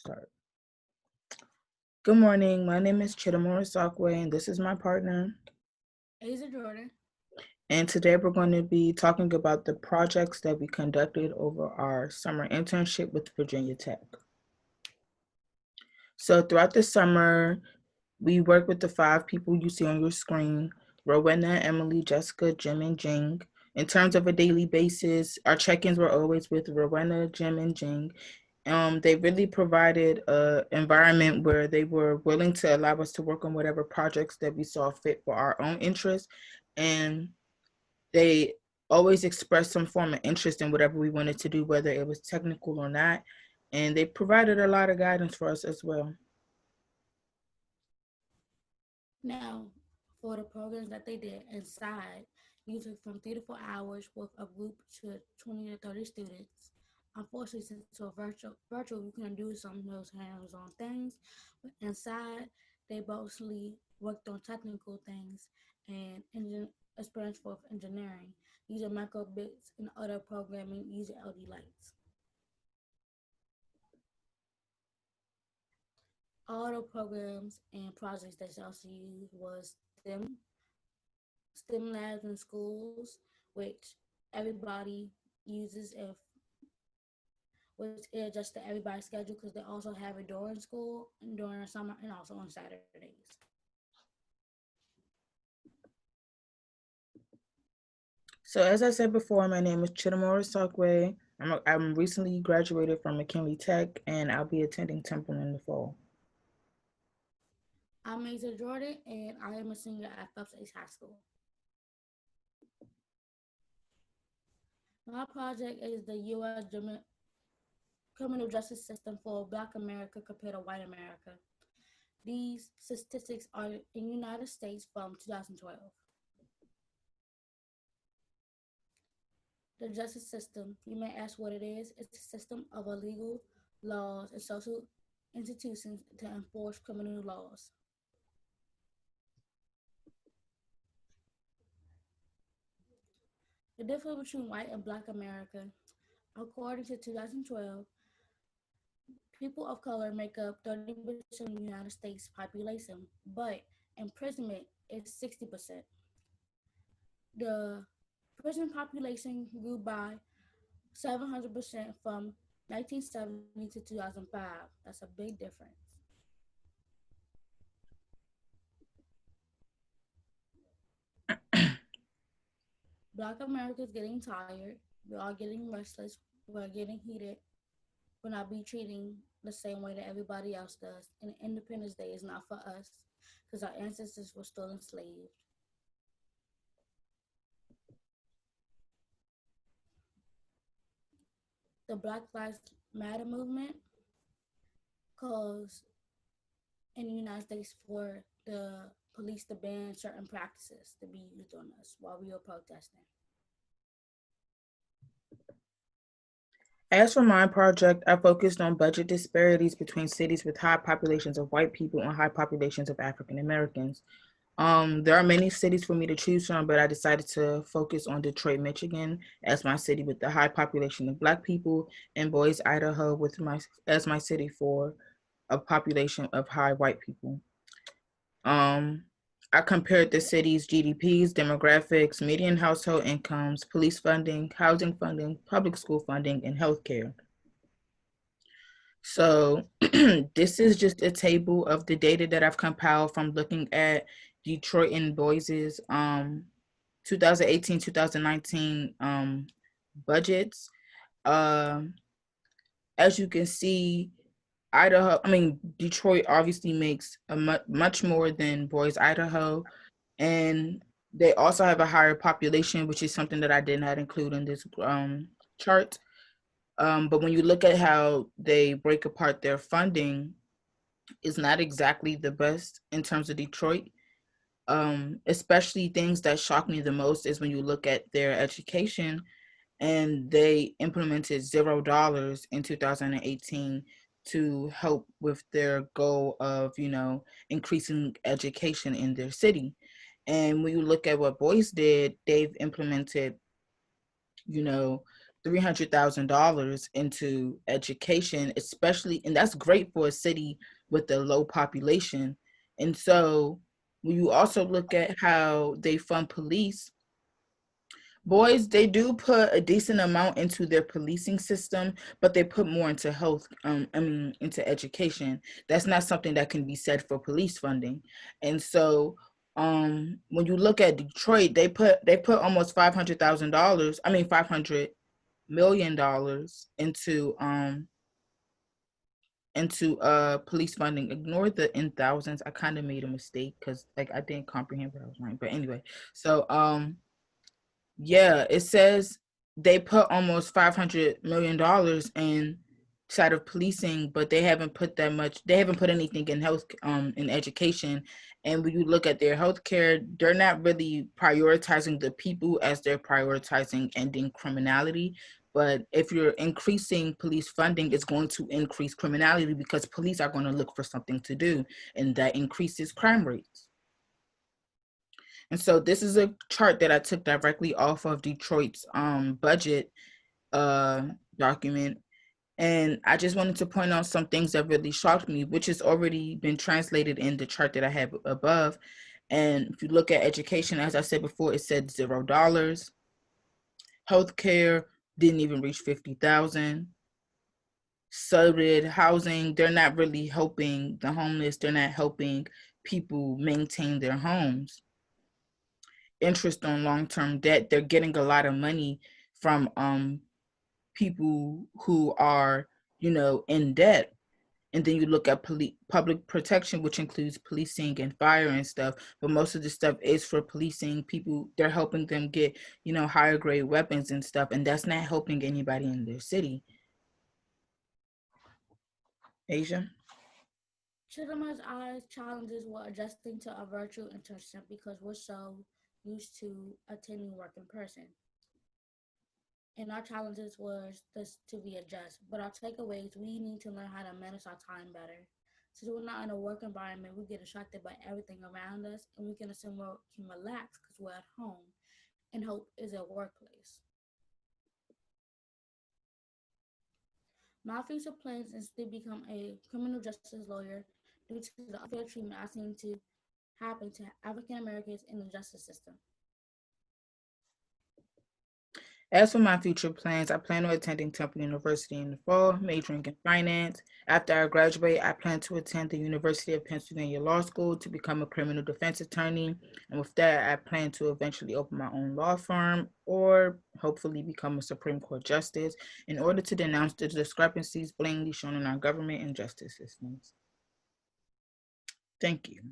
Start. Good morning. My name is Chiddima Orusakwe, and this is my partner. Asia Jordan. And today we're going to be talking about the projects that we conducted over our summer internship with Virginia Tech. So throughout the summer, we worked with the 5 people you see on your screen: Rowena, Emily, Jessica, Jim, and Jing. In terms of a daily basis, our check-ins were always with Rowena, Jim, and Jing. They really provided an environment where they were willing to allow us to work on whatever projects that we saw fit for our own interests. And they always expressed some form of interest in whatever we wanted to do, whether it was technical or not. And they provided a lot of guidance for us as well. Now, for the programs that they did inside, usually from 3 to 4 hours with a group to 20 to 30 students. Unfortunately, since it's virtual, we couldn't do some of those hands-on things. But inside, they mostly worked on technical things and experience for engineering, using microbits and other programming using LED lights. All the programs and projects that y'all see was STEM labs in schools, which everybody uses if which it adjusts to everybody's schedule because they also have it during school and during the summer and also on Saturdays. So as I said before, my name is Chiddima Orusakwe. I'm recently graduated from McKinley Tech, and I'll be attending Temple in the fall. I'm Asia Jordan and I am a senior at Phelps Ace High School. My project is the U.S. criminal justice system for Black America compared to white America. These statistics are in the United States from 2012. The justice system, you may ask what it is. It's a system of legal laws and social institutions to enforce criminal laws. The difference between white and Black America, according to 2012, people of color make up 30% of the United States population, but imprisonment is 60%. The prison population grew by 700% from 1970 to 2005. That's a big difference. Black America is getting tired. We are getting restless. We're getting heated. We're not be treating the same way that everybody else does. And Independence Day is not for us because our ancestors were still enslaved. The Black Lives Matter movement calls in the United States for the police to ban certain practices to be used on us while we were protesting. As for my project, I focused on budget disparities between cities with high populations of white people and high populations of African Americans. There are many cities for me to choose from, but I decided to focus on Detroit, Michigan, as my city with the high population of Black people, and Boise, Idaho, as my city for a population of high white people. Um, I compared the city's GDPs, demographics, median household incomes, police funding, housing funding, public school funding, and healthcare. So this is just a table of the data that I've compiled from looking at Detroit and Boise's 2018, 2019 budgets. Um, as you can see, Detroit obviously makes much more than Boise, Idaho, and they also have a higher population, which is something that I did not include in this chart. But when you look at how they break apart their funding, it's not exactly the best in terms of Detroit. Especially things that shock me the most is when you look at their education, and they implemented $0 in 2018 to help with their goal of, increasing education in their city. And when you look at what Boise did, they've implemented, you know, $300,000 into education, especially, and that's great for a city with a low population. And so when you also look at how they fund police, boys, they do put a decent amount into their policing system, but they put more into health, into education. That's not something that can be said for police funding. And so when you look at Detroit, they put almost $500,000, $500 million into police funding. Ignore the in thousands. I kind of made a mistake because like I didn't comprehend what I was writing. But anyway, so yeah, it says they put almost $500 million in side of policing, but they haven't put that much. They haven't put anything in health, in education. And when you look at their healthcare, they're not really prioritizing the people as they're prioritizing ending criminality. But if you're increasing police funding, it's going to increase criminality because police are going to look for something to do, and that increases crime rates. And so this is a chart that I took directly off of Detroit's budget uh, document. And I just wanted to point out some things that really shocked me, which has already been translated in the chart that I have above. And if you look at education, as I said before, it said $0. Healthcare didn't even reach 50,000. So did housing. They're not really helping the homeless. They're not helping people maintain their homes. Interest on long-term debt, they're getting a lot of money from people who are, in debt. And then you look at public protection, which includes policing and fire and stuff, but most of the stuff is for policing people. They're helping them get, higher grade weapons and stuff, and that's not helping anybody in their city. Asia. Chiddima's eyes challenges were adjusting to a virtual internship because we're so used to attending work in person. And our challenges was this to be adjust. But our takeaways, we need to learn how to manage our time better. Since we're not in a work environment, we get distracted by everything around us, and we can assume we can relax because we're at home, and hope is a workplace. My future plans is to become a criminal justice lawyer due to the unfair treatment I've seen to happen to African Americans in the justice system. As for my future plans, I plan on attending Temple University in the fall, majoring in finance. After I graduate, I plan to attend the University of Pennsylvania Law School to become a criminal defense attorney. And with that, I plan to eventually open my own law firm or hopefully become a Supreme Court justice in order to denounce the discrepancies blatantly shown in our government and justice systems. Thank you.